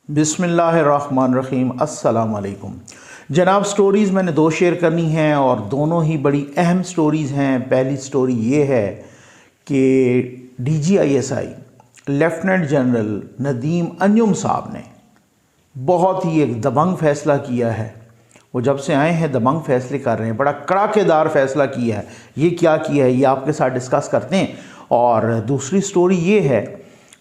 बिस्मिल्लाहिर्रहमानिर्रहीम अस्सलाम वालेकुम जनाब। स्टोरीज़ मैंने दो शेयर करनी हैं और दोनों ही बड़ी अहम स्टोरीज़ हैं। पहली स्टोरी ये है कि DGISI lieutenant general Nadeem Anjum साहब ने बहुत ही एक दबंग फ़ैसला किया है। वो जब से आए हैं दबंग फ़ैसले कर रहे हैं, बड़ा कड़ाकेदार फ़ैसला किया है। ये क्या किया है ये आपके साथ डिस्कस करते हैं। और दूसरी स्टोरी ये है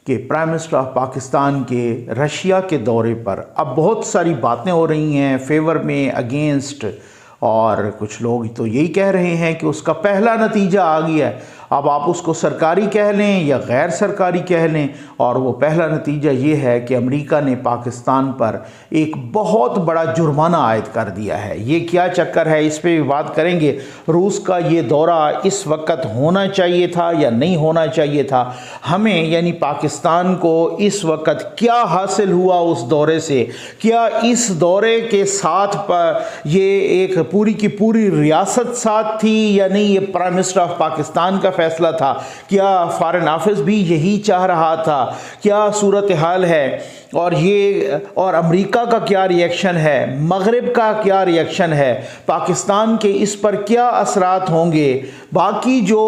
कि प्राइम मिनिस्टर ऑफ पाकिस्तान के रशिया के दौरे पर अब बहुत सारी बातें हो रही हैं फेवर में, अगेंस्ट, और कुछ लोग तो यही कह रहे हैं कि उसका पहला नतीजा आ गया है। अब आप उसको सरकारी कह लें या गैर सरकारी कह लें, और वो पहला नतीजा ये है कि अमेरिका ने पाकिस्तान पर एक बहुत बड़ा जुर्माना आयद कर दिया है। ये क्या चक्कर है, इस पर भी बात करेंगे। रूस का ये दौरा इस वक्त होना चाहिए था या नहीं होना चाहिए था, हमें यानी पाकिस्तान को इस वक्त क्या हासिल हुआ उस दौरे से, क्या इस दौरे के साथ पर ये एक पूरी की पूरी रियासत साथ थी या नहीं, ये प्राइम मिनिस्टर ऑफ पाकिस्तान का फैसला था, क्या फॉरेन ऑफिस भी यही चाह रहा था, क्या सूरत हाल है, और अमेरिका का क्या रिएक्शन है, मगरिब का क्या रिएक्शन है, पाकिस्तान के इस पर क्या असरात होंगे, बाकी जो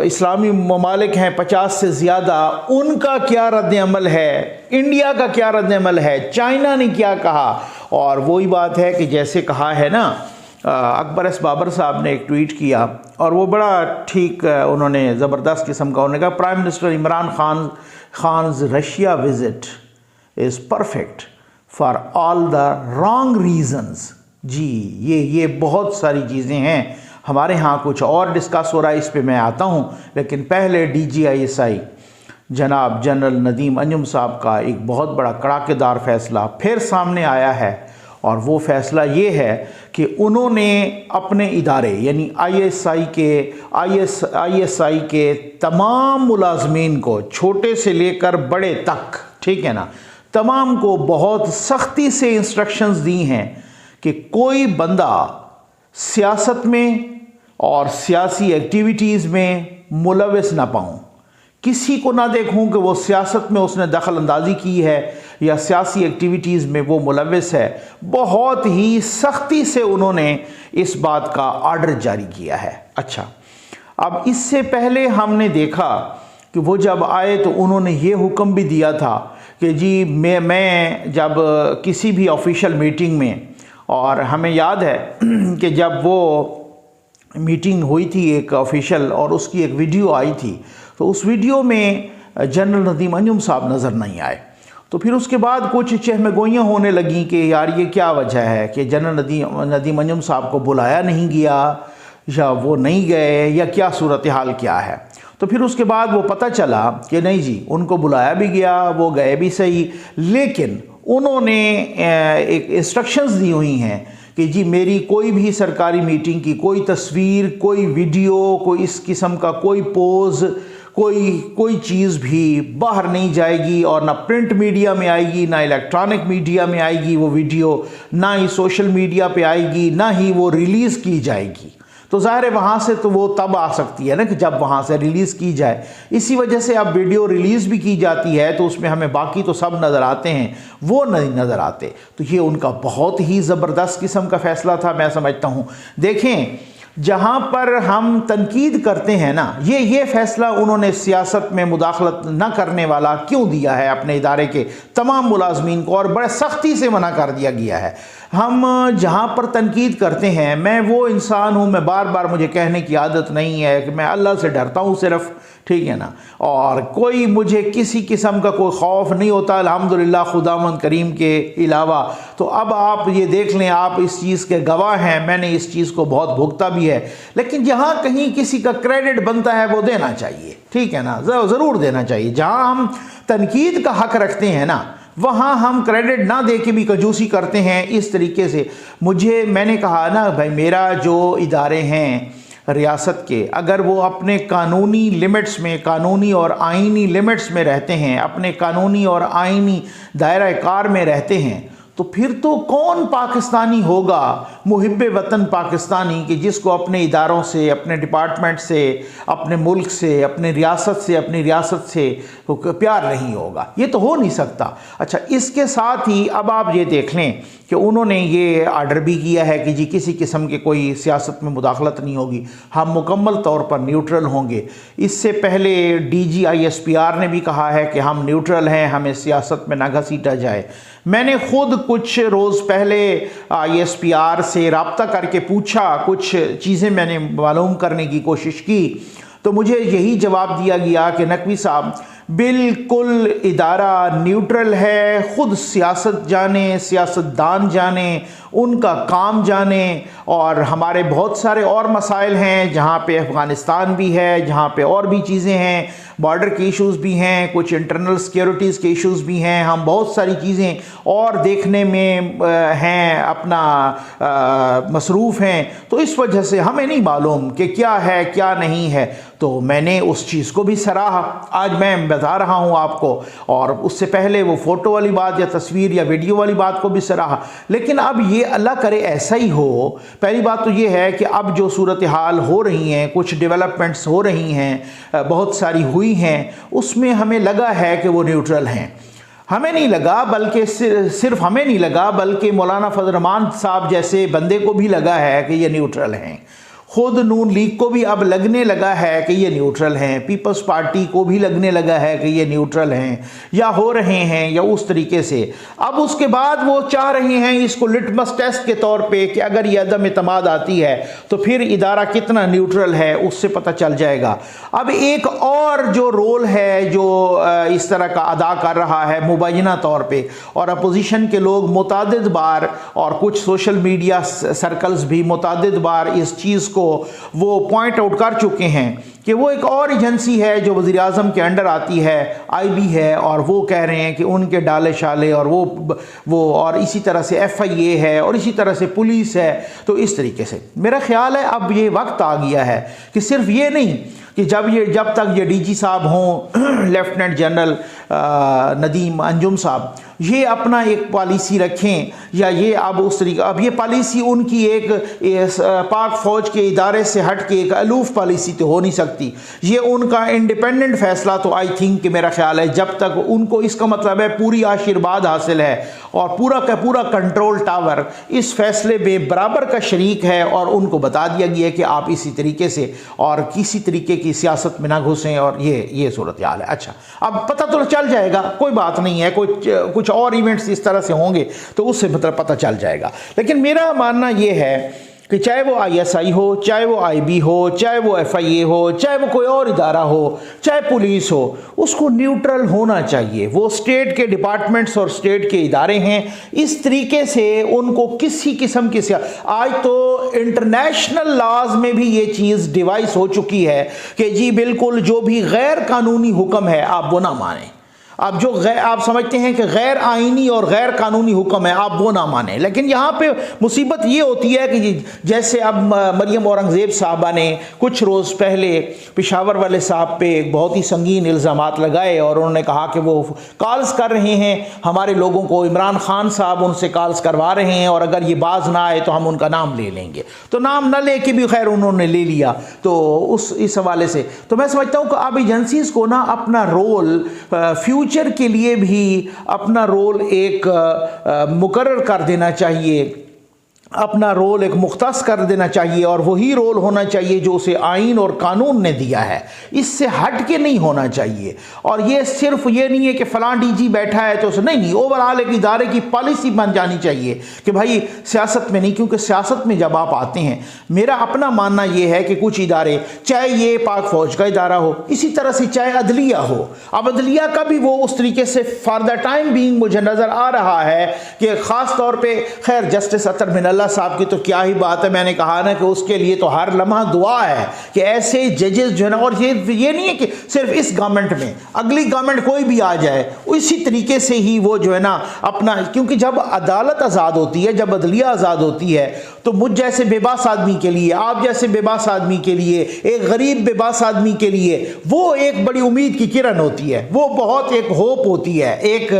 इस्लामी ममालिक हैं 50 से ज़्यादा, उनका क्या रद्द-ए-अमल है, इंडिया का क्या रद्द-ए-अमल है, चाइना ने क्या कहा। और वही बात है कि जैसे कहा है ना, अकबर एस बाबर साहब ने एक ट्वीट किया और वो बड़ा ठीक, उन्होंने ज़बरदस्त किस्म का, उन्होंने कहा prime minister Imran Khan's Russia visit is perfect for all the wrong reasons. जी ये बहुत सारी चीज़ें हैं, हमारे यहाँ कुछ और डिस्कस हो रहा है, इस पे मैं आता हूँ। लेकिन पहले DGISI जनाब जनरल नदीम अंजुम साहब का एक बहुत बड़ा कड़ाकेदार फ़ैसला फिर सामने आया है, और वो फ़ैसला ये है कि उन्होंने अपने इदारे यानी ISI के तमाम मुलाजमीन को, छोटे से लेकर बड़े तक, ठीक है ना, तमाम को बहुत सख्ती से इंस्ट्रक्शंस दी हैं कि कोई बंदा सियासत में और सियासी एक्टिविटीज़ में मुलविस ना पाऊँ, किसी को ना देखूं कि वो सियासत में उसने दखल अंदाजी की है या सियासी एक्टिविटीज़ में वो मुलविस है। बहुत ही सख्ती से उन्होंने इस बात का आर्डर जारी किया है। अच्छा, अब इससे पहले हमने देखा कि वो जब आए तो उन्होंने ये हुक्म भी दिया था कि जी मैं जब किसी भी ऑफिशियल मीटिंग में, और हमें याद है कि जब वो मीटिंग हुई थी एक ऑफिशियल और उसकी एक वीडियो आई थी, तो उस वीडियो में जनरल नदीम अंजुम साहब नज़र नहीं आए। तो फिर उसके बाद कुछ चहमगोइयाँ होने लगी कि यार ये क्या वजह है कि जनरल नदीम अंजुम साहब को बुलाया नहीं गया या वो नहीं गए या क्या सूरत हाल क्या है। तो फिर उसके बाद वो पता चला कि नहीं जी, उनको बुलाया भी गया, वो गए भी सही, लेकिन उन्होंने एक इंस्ट्रक्शंस दी हुई हैं कि जी मेरी कोई भी सरकारी मीटिंग की कोई तस्वीर, कोई वीडियो, कोई इस किस्म का कोई पोज, कोई चीज़ भी बाहर नहीं जाएगी, और ना प्रिंट मीडिया में आएगी, ना इलेक्ट्रॉनिक मीडिया में आएगी वो वीडियो, ना ही सोशल मीडिया पे आएगी, ना ही वो रिलीज़ की जाएगी। तो ज़ाहिर है वहाँ से तो वो तब आ सकती है ना कि जब वहाँ से रिलीज़ की जाए। इसी वजह से अब वीडियो रिलीज़ भी की जाती है तो उसमें हमें बाकी तो सब नज़र आते हैं, वो नहीं नज़र आते। तो ये उनका बहुत ही ज़बरदस्त किस्म का फ़ैसला था, मैं समझता हूँ। देखें, जहाँ पर हम तनकीद करते हैं ना, ये फ़ैसला उन्होंने सियासत में मुदाखलत न करने वाला क्यों दिया है अपने इदारे के तमाम मुलाजमीन को, और बड़े सख्ती से मना कर दिया गया है। हम जहाँ पर तनकीद करते हैं, मैं वो इंसान हूँ, मैं बार बार, मुझे कहने की आदत नहीं है कि मैं अल्लाह से डरता हूँ सिर्फ़, ठीक है ना, और कोई मुझे किसी किस्म का कोई खौफ नहीं होता अल्हम्दुलिल्लाह खुदावंद करीम के अलावा। तो अब आप ये देख लें, आप इस चीज़ के गवाह हैं, मैंने इस चीज़ को बहुत भुगता भी है। लेकिन जहाँ कहीं किसी का क्रेडिट बनता है वो देना चाहिए, ठीक है ना, ज़रूर देना चाहिए। जहाँ हम तनकीद का हक़ रखते हैं ना, वहाँ हम क्रेडिट ना दे के भी कंजूसी करते हैं इस तरीके से। मैंने कहा ना भाई, मेरा जो इदारे हैं रियासत के, अगर वो अपने कानूनी लिमिट्स में, कानूनी और आइनी लिमिट्स में रहते हैं, अपने कानूनी और आइनी दायरा कार में रहते हैं, तो फिर तो कौन पाकिस्तानी होगा मुहिब्बे वतन पाकिस्तानी कि जिसको अपने इदारों से, अपने डिपार्टमेंट से, अपने मुल्क से, अपनी रियासत से प्यार नहीं होगा? ये तो हो नहीं सकता। अच्छा, इसके साथ ही अब आप ये देख लें कि उन्होंने ये आर्डर भी किया है कि जी किसी किस्म के कोई सियासत में मुदाखलत नहीं होगी, हम मुकम्मल तौर पर न्यूट्रल होंगे। इससे पहले DGISPR ने भी कहा है कि हम न्यूट्रल हैं, हमें सियासत में ना घसीटा जाए। मैंने खुद कुछ रोज़ पहले ISPR से रब्ता करके पूछा, कुछ चीज़ें मैंने मालूम करने की कोशिश की, तो मुझे यही जवाब दिया गया कि नकवी साहब बिल्कुल इदारा न्यूट्रल है, ख़ुद सियासत जाने, सियासतदान जाने, उनका काम जाने, और हमारे बहुत सारे और मसाइल हैं जहाँ पे अफ़गानिस्तान भी है, जहाँ पे और भी चीज़ें हैं, बॉर्डर के इश्यूज़ भी हैं, कुछ इंटरनल सिक्योरिटीज़ के इश्यूज़ भी हैं, हम बहुत सारी चीज़ें और देखने में हैं, अपना मसरूफ़ हैं, तो इस वजह से हमें नहीं मालूम कि क्या है क्या नहीं है। तो मैंने उस चीज़ को भी सराहा, आज मैं बता रहा हूँ आपको, और उससे पहले वो फ़ोटो वाली बात या तस्वीर या वीडियो वाली बात को भी सराहा। लेकिन अब ये अल्लाह करे ऐसा ही हो। पहली बात तो ये है कि अब जो सूरत हाल हो रही हैं, कुछ डेवलपमेंट्स हो रही हैं, बहुत सारी हुई हैं, उसमें हमें लगा है कि वो न्यूट्रल हैं। हमें नहीं लगा, बल्कि सिर्फ हमें नहीं लगा, बल्कि मौलाना फजल रहमान साहब जैसे बंदे को भी लगा है कि ये न्यूट्रल हैं। खुद नून लीग को भी अब लगने लगा है कि ये न्यूट्रल हैं, पीपल्स पार्टी को भी लगने लगा है कि ये न्यूट्रल हैं, या हो रहे हैं, या उस तरीके से। अब उसके बाद वो चाह रहे हैं इसको लिटमस टेस्ट के तौर पे कि अगर ये अदम एतमाद आती है तो फिर इदारा कितना न्यूट्रल है, उससे पता चल जाएगा। अब एक और जो रोल है जो इस तरह का अदा कर रहा है मुबैना तौर पर, और अपोजिशन के लोग मुतादिद बार और कुछ सोशल मीडिया सर्कल्स भी मुतादिद बार इस चीज़ को वो पॉइंट आउट कर चुके हैं कि वो एक और एजेंसी है जो वज़ीर आज़म के अंडर आती है, IB है, और वो कह रहे हैं कि उनके डाले शाले, और वो और इसी तरह से FIA है, और इसी तरह से पुलिस है। तो इस तरीके से मेरा ख्याल है अब ये वक्त आ गया है कि सिर्फ ये नहीं कि जब तक ये DG साहब हों, लेफ्टिनेंट जनरल नदीम अंजुम साहब, ये अपना एक पॉलिसी रखें, या ये अब उस तरीके, अब ये पॉलिसी उनकी एक पाक फ़ौज के इदारे से हट के एक अलूफ पॉलिसी तो हो नहीं सकती। ये उनका इंडिपेंडेंट फ़ैसला, तो आई थिंक कि मेरा ख्याल है जब तक उनको, इसका मतलब है पूरी आशीर्वाद हासिल है और पूरा का पूरा कंट्रोल टावर इस फैसले में बराबर का शरीक है, और उनको बता दिया गया है कि आप इसी तरीके से और किसी तरीके की सियासत में ना घुसें, और ये सूरत हाल है। अच्छा, अब पता तो चल जाएगा, कोई बात नहीं है, कुछ और इवेंट्स इस तरह से होंगे तो उससे मतलब पता चल जाएगा। लेकिन मेरा मानना ये है कि चाहे वो ISI हो, चाहे वो IB हो, चाहे वो FIA हो, चाहे वो कोई और इदारा हो, चाहे पुलिस हो, उसको न्यूट्रल होना चाहिए। वो स्टेट के डिपार्टमेंट्स और स्टेट के इदारे हैं, इस तरीके से उनको किसी किस्म की आज तो इंटरनेशनल लॉज में भी ये चीज़ डिवाइस हो चुकी है कि जी बिल्कुल जो भी गैर कानूनी हुक्म है आप वो ना मानें। अब जो आप समझते हैं कि गैर आइनी और गैर कानूनी हुक्म है, आप वो ना माने। लेकिन यहाँ पे मुसीबत ये होती है कि जैसे अब मरियम औरंगज़ेब साहबा ने कुछ रोज़ पहले पेशावर वाले साहब पे बहुत ही संगीन इल्ज़ामात लगाए, और उन्होंने कहा कि वो कॉल्स कर रहे हैं हमारे लोगों को, इमरान खान साहब उनसे कॉल्स करवा रहे हैं, और अगर ये बाज ना आए तो हम उनका नाम ले लेंगे। तो नाम न लेके भी खैर उन्होंने ले लिया। तो इस हवाले से तो मैं समझता हूँ कि अब एजेंसीज़ को ना अपना रोल फ्यूचर के लिए भी अपना रोल एक मुकर्रर कर देना चाहिए, अपना रोल एक मुख्तस कर देना चाहिए, और वही रोल होना चाहिए जो उसे आइन और कानून ने दिया है, इससे हट के नहीं होना चाहिए। और ये सिर्फ ये नहीं है कि फ़लाँ DG बैठा है तो उसे नहीं, ओवरऑल एक इदारे की पॉलिसी बन जानी चाहिए कि भाई सियासत में नहीं, क्योंकि सियासत में जब आप आते हैं, मेरा अपना मानना ये है कि कुछ इदारे, चाहे ये पाक फ़ौज का इदारा हो, इसी तरह से चाहे अदलिया हो, अब अदलिया का भी वो उस तरीके से फॉर द टाइम बीइंग मुझे नज़र आ रहा है कि ख़ास तौर पर खैर जस्टिस अतर मिनल अब्दुल्ला साहब की तो क्या ही बात है, मैंने कहा ना कि उसके लिए तो हर लम्हा दुआ है कि ऐसे जजेस जो है ना, और ये नहीं है कि सिर्फ इस गवर्नमेंट में, अगली गवर्नमेंट कोई भी आ जाए इसी तरीके से ही वो जो है ना अपना, क्योंकि जब अदालत आज़ाद होती है, जब अदलिया आज़ाद होती है, तो मुझ जैसे बेबस आदमी के लिए, आप जैसे बेबस आदमी के लिए, एक गरीब बेबस आदमी के लिए वो एक बड़ी उम्मीद की किरण होती है, वो बहुत एक होप होती है, एक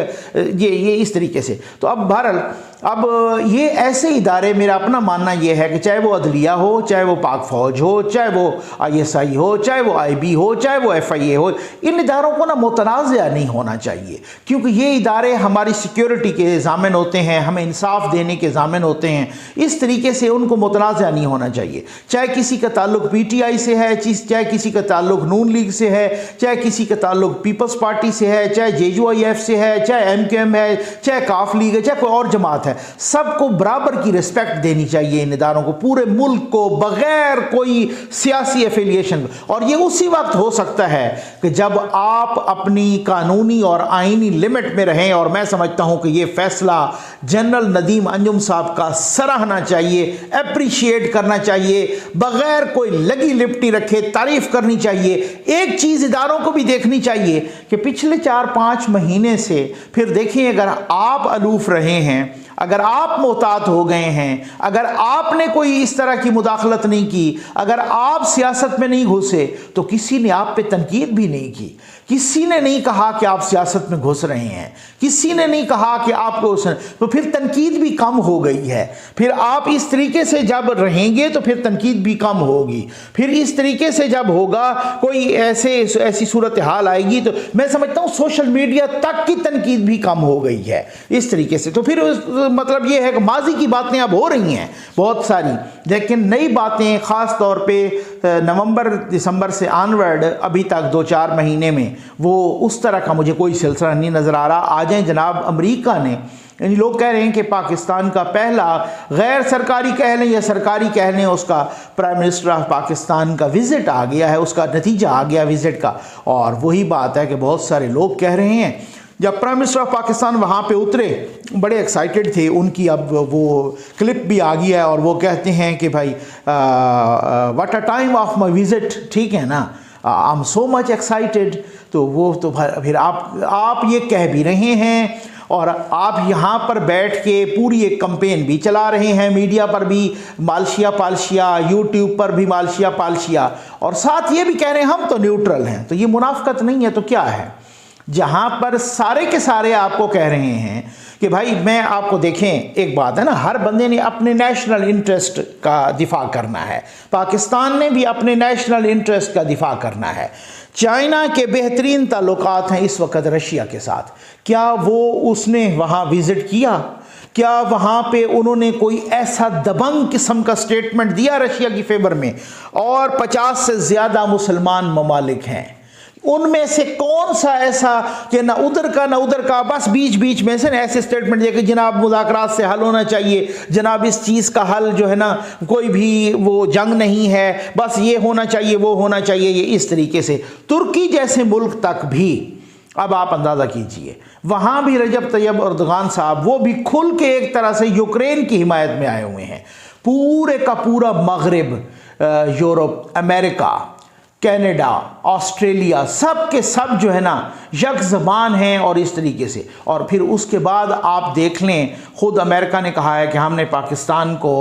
ये इस तरीके से। तो अब बहरहाल अब ये ऐसे इदारे, मेरा अपना मानना ये है कि चाहे वो अदलिया हो, चाहे वो पाक फ़ौज हो, चाहे वो ISI हो, चाहे वो IB हो, चाहे वो FIA हो, इन इदारों को ना मुतनाज़ा नहीं होना चाहिए, क्योंकि ये इदारे हमारी सिक्योरिटी के ज़ामिन होते हैं, हमें इंसाफ देने के ज़ामिन होते हैं, इस तरीके से उनको मुतनाज़ा नहीं होना चाहिए। चाहे किसी का ताल्लुक PTI से है, चाहे किसी का ताल्लुक नून लीग से है, चाहे किसी का ताल्लुक पीपल्स पार्टी से है, चाहे JUIF से है, चाहे MQM है, चाहे काफ लीग है, चाहे कोई और जमात है, सबको बराबर की रिस्पेक्ट देनी चाहिए इन इदारों को, पूरे मुल्क को, बगैर कोई सियासी एफिलिएशन। और ये उसी वक्त हो सकता है कि जब आप अपनी कानूनी और आईनी लिमिट में रहें, और मैं समझता हूं कि ये फैसला जनरल नदीम अंजुम साहब का सराहना चाहिए, अप्रिशिएट करना चाहिए, बगैर कोई लगी लिपटी रखे तारीफ करनी चाहिए। एक चीज़ इदारों को भी देखनी चाहिए कि पिछले 4-5 महीने से फिर देखिए, अगर आप अलूफ रहे हैं, अगर आप मोहतात हो गए हैं, अगर आपने कोई इस तरह की मुदाखलत नहीं की, अगर आप सियासत में नहीं घुसे, तो किसी ने आप पे तनकीद भी नहीं की, किसी ने नहीं कहा कि आप सियासत में घुस रहे हैं, किसी ने नहीं कहा कि आपको, तो फिर तनकीद भी कम हो गई है। फिर आप इस तरीके से जब रहेंगे तो फिर तनकीद भी कम होगी। फिर इस तरीके से जब होगा, कोई ऐसी सूरत हाल आएगी, तो मैं समझता हूँ सोशल मीडिया तक की तनकीद भी कम हो गई है इस तरीके से। तो फिर मतलब ये है कि माजी की बातें अब हो रही हैं बहुत सारी, लेकिन नई बातें ख़ास तौर पे नवंबर दिसंबर से ऑनवर्ड अभी तक 2-4 महीने में वो उस तरह का मुझे कोई सिलसिला नहीं नज़र आ रहा। आ जाए जनाब, अमेरिका ने, यानी लोग कह रहे हैं कि पाकिस्तान का पहला गैर सरकारी कह लें या सरकारी कह लें, उसका प्राइम मिनिस्टर ऑफ पाकिस्तान का विज़िट आ गया है, उसका नतीजा आ गया विज़िट का। और वही बात है कि बहुत सारे लोग कह रहे हैं, जब प्राइम मिनिस्टर ऑफ पाकिस्तान वहाँ पे उतरे बड़े एक्साइटेड थे, उनकी अब वो क्लिप भी आ गई है और वो कहते हैं कि भाई what a time of my visit, ठीक है ना, I am so much excited. तो वो तो फिर आप ये कह भी रहे हैं और आप यहाँ पर बैठ के पूरी एक कैंपेन भी चला रहे हैं, मीडिया पर भी मालशिया पालशिया, यूट्यूब पर भी मालशिया पालशिया, और साथ ये भी कह रहे हैं हम तो न्यूट्रल हैं। तो ये मुनाफकत नहीं है तो क्या है, जहाँ पर सारे के सारे आपको कह रहे हैं कि भाई मैं आपको, देखें एक बात है ना, हर बंदे ने अपने नेशनल इंटरेस्ट का दिफा करना है, पाकिस्तान ने भी अपने नेशनल इंटरेस्ट का दिफा करना है। चाइना के बेहतरीन ताल्लुकात हैं इस वक्त रशिया के साथ, क्या वो उसने वहाँ विज़िट किया? क्या वहाँ पे उन्होंने कोई ऐसा दबंग किस्म का स्टेटमेंट दिया रशिया की फेवर में? और 50 से ज़्यादा मुसलमान ममालिक हैं, उनमें से कौन सा ऐसा कि ना उधर का, बस बीच बीच में से ऐसे स्टेटमेंट दिए कि जनाब मुज़ाकरात से हल होना चाहिए, जनाब इस चीज़ का हल जो है ना, कोई भी वो जंग नहीं है, बस ये होना चाहिए वो होना चाहिए, ये इस तरीके से। तुर्की जैसे मुल्क तक भी, अब आप अंदाज़ा कीजिए, वहाँ भी रजब तैयब अर्दगान साहब वो भी खुल के एक तरह से यूक्रेन की हिमायत में आए हुए हैं। पूरे का पूरा मगरिब, यूरोप, अमेरिका, कनाडा, ऑस्ट्रेलिया, सब के सब जो है ना यक ज़बान हैं और इस तरीके से। और फिर उसके बाद आप देख लें, ख़ुद अमेरिका ने कहा है कि हमने पाकिस्तान को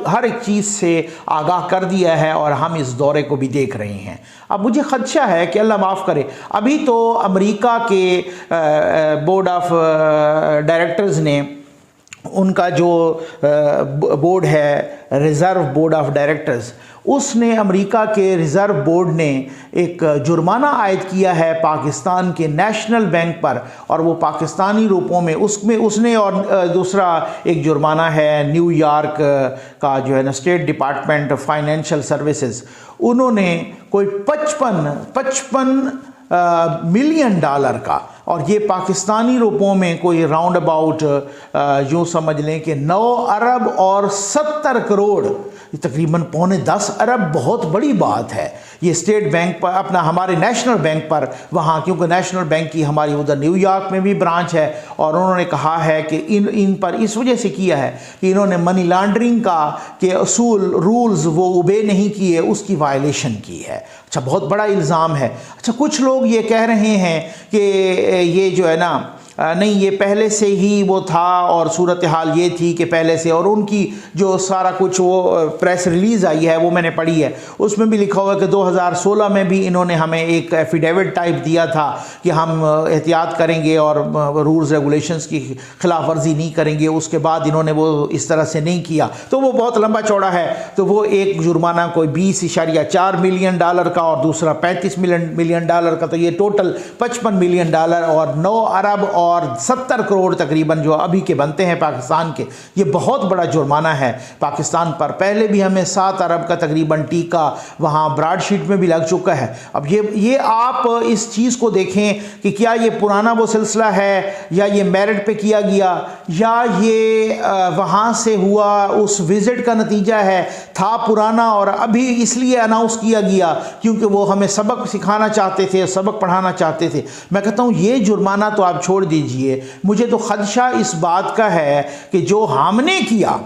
हर एक चीज़ से आगाह कर दिया है और हम इस दौरे को भी देख रहे हैं। अब मुझे ख़दशा है कि अल्लाह माफ़ करे, अभी तो अमेरिका के बोर्ड ऑफ डायरेक्टर्स ने, उनका जो बोर्ड है रिज़र्व बोर्ड ऑफ डायरेक्टर्स, उसने, अमेरिका के रिज़र्व बोर्ड ने एक जुर्माना आयद किया है पाकिस्तान के नेशनल बैंक पर, और वो पाकिस्तानी रुपयों में उसमें उसने, और दूसरा एक जुर्माना है न्यूयॉर्क का जो है ना state department of financial services, उन्होंने कोई 55 मिलियन डॉलर का, और ये पाकिस्तानी रुपयों में कोई राउंड अबाउट यूँ समझ लें कि 9 अरब और 70 करोड़, तकरीबन 9.25 अरब बहुत बड़ी बात है। ये स्टेट बैंक पर अपना हमारे नेशनल बैंक पर वहाँ, क्योंकि नेशनल बैंक की हमारी उधर न्यूयॉर्क में भी ब्रांच है, और उन्होंने कहा है कि इन पर इस वजह से किया है कि इन्होंने मनी लॉन्ड्रिंग का के असूल रूल्स वो ओबे नहीं किए, उसकी वायलेशन की है। अच्छा, बहुत बड़ा इल्ज़ाम है। अच्छा, कुछ लोग ये कह रहे हैं कि ये जो है ना नहीं, ये पहले से ही वो था और सूरत हाल ये थी कि पहले से, और उनकी जो सारा कुछ वो प्रेस रिलीज़ आई है वो मैंने पढ़ी है, उसमें भी लिखा हुआ है कि 2016 में भी इन्होंने हमें एक एफिडेविट टाइप दिया था कि हम एहतियात करेंगे और रूल्स रेगुलेशंस की खिलाफ वर्जी नहीं करेंगे। उसके बाद इन्होंने वो इस तरह से नहीं किया, तो वो बहुत लंबा चौड़ा है। तो वो एक जुर्माना कोई $20.4 मिलियन का और दूसरा $35 मिलियन का, तो ये टोटल $55 मिलियन और 9 अरब और 70 करोड़ तकरीबन जो अभी के बनते हैं पाकिस्तान के। ये बहुत बड़ा जुर्माना है पाकिस्तान पर। पहले भी हमें 7 अरब का तकरीबन टीका वहाँ ब्रॉडशीट में भी लग चुका है। अब ये आप इस चीज़ को देखें कि क्या ये पुराना वो सिलसिला है, या ये मेरिट पे किया गया, या ये वहाँ से हुआ उस विज़िट का नतीजा है, था पुराना और अभी इसलिए अनाउंस किया गया क्योंकि वो हमें सबक सिखाना चाहते थे, सबक पढ़ाना चाहते थे। मैं कहता हूँ ये जुर्माना तो आप छोड़ दीजिए, मुझे तो खदशा इस बात का है कि जो हमने किया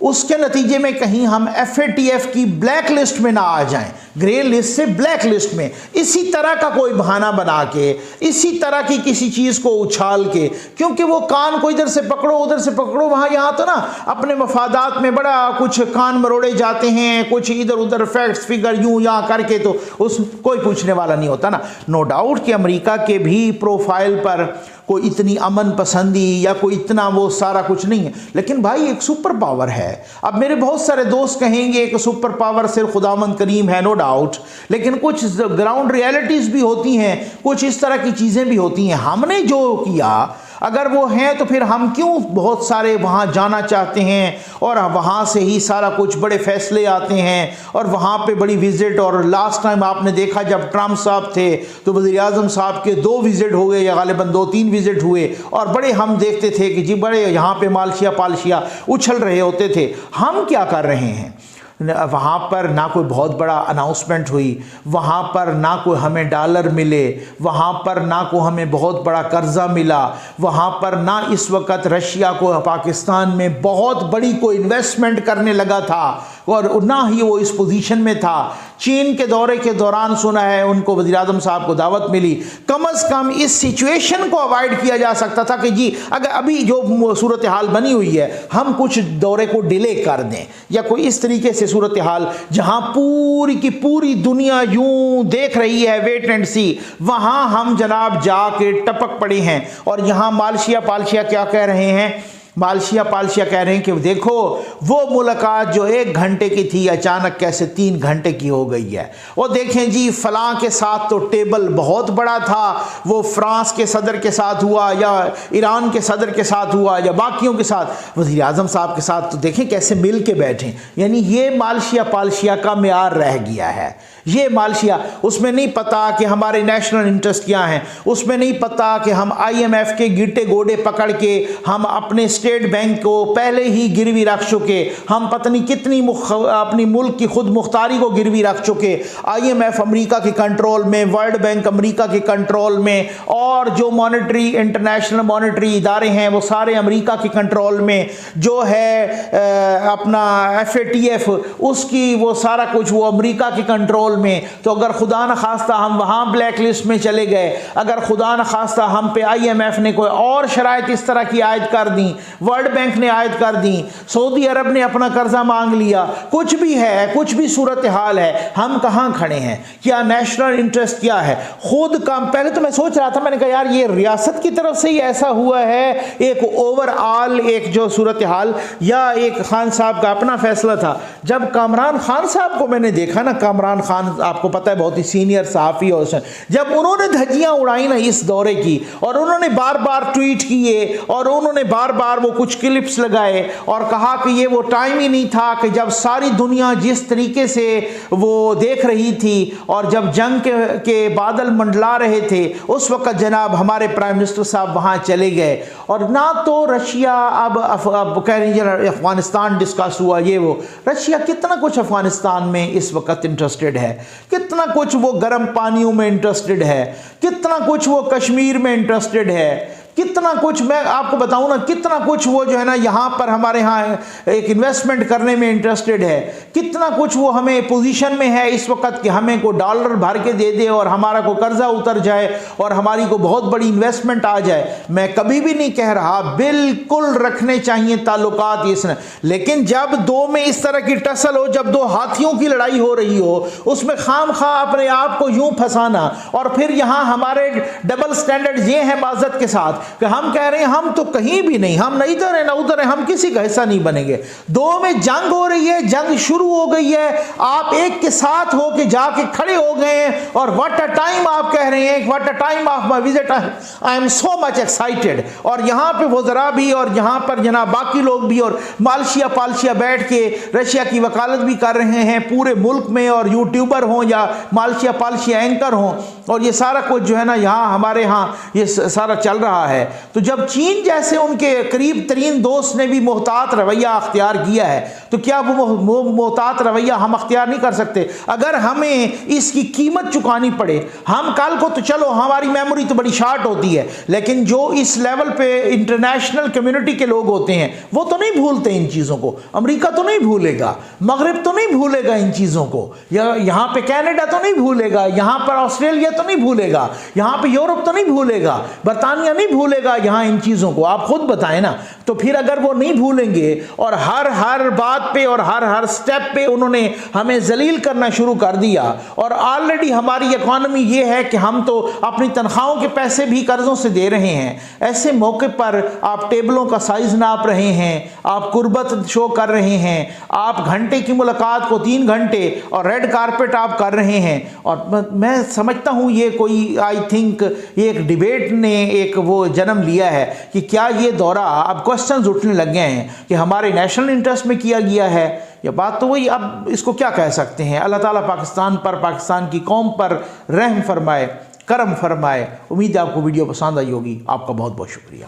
उसके नतीजे में कहीं हम FATF की ब्लैक लिस्ट में ना आ जाएं, ग्रे लिस्ट से ब्लैक लिस्ट में, इसी तरह का कोई बहाना बना के, इसी तरह की किसी चीज़ को उछाल के, क्योंकि वो कान को इधर से पकड़ो उधर से पकड़ो, वहाँ यहाँ तो ना अपने मफादात में बड़ा कुछ कान मरोड़े जाते हैं, कुछ इधर उधर फैक्ट्स फिगर यूँ यहाँ करके, तो उस कोई पूछने वाला नहीं होता ना। नो डाउट कि अमेरिका के भी प्रोफाइल पर कोई इतनी अमन पसंदी या कोई इतना वो सारा कुछ नहीं है, लेकिन भाई एक सुपर पावर है। अब मेरे बहुत सारे दोस्त कहेंगे कि सुपर पावर सिर्फ खुदावंद करीम है, नो डाउट, लेकिन कुछ ग्राउंड रियलिटीज़ भी होती हैं, कुछ इस तरह की चीज़ें भी होती हैं। हमने जो किया अगर वो हैं तो फिर हम क्यों बहुत सारे वहाँ जाना चाहते हैं, और वहाँ से ही सारा कुछ बड़े फैसले आते हैं और वहाँ पे बड़ी विज़िट। और लास्ट टाइम आपने देखा जब ट्रम्प साहब थे तो वज़ीर आज़म साहब के 2 विज़िट हो गए, या गालिबन 2-3 विज़िट हुए, और बड़े हम देखते थे कि जी बड़े यहाँ पे मालशिया पालशिया उछल रहे होते थे। हम क्या कर रहे हैं, वहाँ पर ना कोई बहुत बड़ा अनाउंसमेंट हुई, वहाँ पर ना कोई हमें डॉलर मिले, वहाँ पर ना को हमें बहुत बड़ा कर्जा मिला, वहाँ पर ना इस वक्त रशिया को पाकिस्तान में बहुत बड़ी कोई इन्वेस्टमेंट करने लगा था, और ना ही वो इस पोजीशन में था। चीन के दौरे के दौरान सुना है उनको वज़ीर आज़म साहब को दावत मिली। कम से कम इस सिचुएशन को अवॉइड किया जा सकता था कि जी अगर अभी जो सूरत हाल बनी हुई है हम कुछ दौरे को डिले कर दें, या कोई इस तरीके से सूरत हाल जहां पूरी की पूरी दुनिया यूं देख रही है वेट एंड सी, वहां हम जनाब जाके टपक पड़े हैं। और यहां मालशिया पालशिया क्या कह रहे हैं, मालशिया पालशिया कह रहे हैं कि देखो वो मुलाकात जो 1 घंटे की थी अचानक कैसे 3 घंटे की हो गई है। वो देखें जी फलां के साथ तो टेबल बहुत बड़ा था, वो फ्रांस के सदर के साथ हुआ या ईरान के सदर के साथ हुआ या बाकियों के साथ, वज़ीर आज़म साहब के साथ तो देखें कैसे मिल के बैठे। यानी ये मालशिया पालशिया का मेयार रह गया है। ये मालशिया, उसमें नहीं पता कि हमारे नेशनल इंटरेस्ट क्या हैं, उसमें नहीं पता कि हम IMF के गिट्टे गोडे पकड़ के हम अपने स्टेट बैंक को पहले ही गिरवी रख चुके, हम पता नहीं कितनी अपनी मुल्क की खुद मुख्तारी को गिरवी रख चुके। IMF अमेरिका के कंट्रोल में, वर्ल्ड बैंक अमेरिका के कंट्रोल में, और जो मॉनेटरी इंटरनेशनल मॉनेटरी इदारे हैं वो सारे अमेरिका के कंट्रोल में, जो है अपना FATF उसकी वो सारा कुछ वो अमेरिका के कंट्रोल में। तो अगर खुदा न खास्ता हम वहाँ ब्लैक लिस्ट में चले गए, अगर खुदा न खास्ता हम पे IMF ने कोई और शराइत इस तरह की आयद कर दी, वर्ल्ड बैंक ने आयद कर दी, सऊदी अरब ने अपना कर्जा मांग लिया, कुछ भी है, कुछ भी सूरत हाल है, हम कहाँ खड़े हैं, क्या नेशनल इंटरेस्ट क्या है खुद का। पहले तो मैं सोच रहा था, मैंने कहा यार ये रियासत की तरफ से ही ऐसा हुआ है, एक ओवरऑल एक जो सूरत हाल, या एक खान साहब का अपना फैसला था। जब कामरान खान साहब को मैंने देखा ना, कामरान खान आपको पता है बहुत ही सीनियर सहाफ़ी और जब उन्होंने धज्जियां उड़ाई ना इस दौरे की, और उन्होंने बार बार ट्वीट किए और उन्होंने बार बार बार वो कुछ क्लिप्स लगाए और कहा कि ये वो टाइम ही नहीं था कि जब सारी दुनिया जिस तरीके से वो देख रही थी और जब जंग के बादल मंडला रहे थे उस वक्त जनाब हमारे प्राइम मिनिस्टर साहब वहाँ चले गए। और ना तो रशिया अब कह रही है अफगानिस्तान डिस्कस हुआ ये वो, रशिया कितना कुछ अफगानिस्तान में इस वक्त इंटरेस्टेड है, कितना कुछ वो गर्म पानियों में इंटरेस्टेड है, कितना कुछ वो कश्मीर में इंटरेस्टेड है, कितना कुछ मैं आपको बताऊं ना, कितना कुछ वो जो है ना यहाँ पर हमारे यहाँ एक इन्वेस्टमेंट करने में इंटरेस्टेड है, कितना कुछ वो हमें पोजीशन में है इस वक्त कि हमें को डॉलर भर के दे दे और हमारा को कर्जा उतर जाए और हमारी को बहुत बड़ी इन्वेस्टमेंट आ जाए। मैं कभी भी नहीं कह रहा, बिल्कुल रखने चाहिए ताल्लुकात इसने, लेकिन जब दो में इस तरह की टसल हो, जब दो हाथियों की लड़ाई हो रही हो, उसमें खाम खा अपने आप को यूं फंसाना। और फिर यहाँ हमारे डबल स्टैंडर्ड ये हैं माजत के साथ कि हम कह रहे हैं हम तो कहीं भी नहीं, हम नहीं इधर है ना उधर है, हम किसी का हिस्सा नहीं बनेंगे। दो में जंग हो रही है, जंग शुरू हो गई है, आप एक के साथ हो के जाके खड़े हो गए हैं और व्हाट अ टाइम आप कह रहे हैं, what a time of my visit, I am so much excited. और यहाँ पे वज़रा भी और यहाँ पर जनाब बाकी लोग भी और मालशिया पालशिया बैठ के रशिया की वकालत भी कर रहे हैं पूरे मुल्क में, और यूट्यूबर हों या मालशिया पालशिया एंकर हों, और ये सारा कुछ जो है ना यहाँ हमारे यहाँ ये सारा चल रहा है। तो जब चीन जैसे उनके करीब तरीन दोस्त ने भी मोहतात रवैया अख्तियार किया है, तो क्या वो मोहतात रवैया हम अख्तियार नहीं कर सकते? अगर हमें इसकी कीमत चुकानी पड़े, हम कल को तो चलो हमारी मेमोरी तो बड़ी शार्ट होती है, लेकिन जो इस लेवल पे इंटरनेशनल कम्युनिटी के लोग होते हैं वो तो नहीं भूलते इन चीज़ों को। अमेरिका तो नहीं भूलेगा, मगरिब तो नहीं भूलेगा इन चीज़ों को, यहाँ पे कनाडा तो नहीं भूलेगा, यहाँ पर ऑस्ट्रेलिया तो नहीं भूलेगा, यहाँ पे यूरोप तो नहीं भूलेगा, बरतानिया नहीं भूलेगा यहाँ इन चीज़ों को। आप खुद बताएं ना। तो फिर अगर वो नहीं भूलेंगे और हर बात पे और हर स्टेप पे उन्होंने हमें जलील करना शुरू कर दिया, और ऑलरेडी हमारी इकॉनमी ये है कि हम तो अपनी तनख्वाहों के पैसे भी कर्जों से दे रहे हैं, ऐसे मौके पर आप टेबलों का साइज नाप रहे हैं, आप कुर्बत शो कर रहे हैं, आप घंटे की मुलाकात को 3 घंटे और रेड कारपेट आप कर रहे हैं। और मैं समझता हूँ ये कोई आई थिंक ये एक डिबेट ने एक वो जन्म लिया है कि क्या ये दौरा अब क्वेश्चंस उठने लग गए हैं कि हमारे नेशनल इंटरेस्ट में किया गया है। ये बात तो वही, अब इसको क्या कह सकते हैं। अल्लाह ताला पाकिस्तान पर, पाकिस्तान की कौम पर रहम फरमाए, करम फरमाए। उम्मीद है आपको वीडियो पसंद आई होगी। आपका बहुत बहुत शुक्रिया।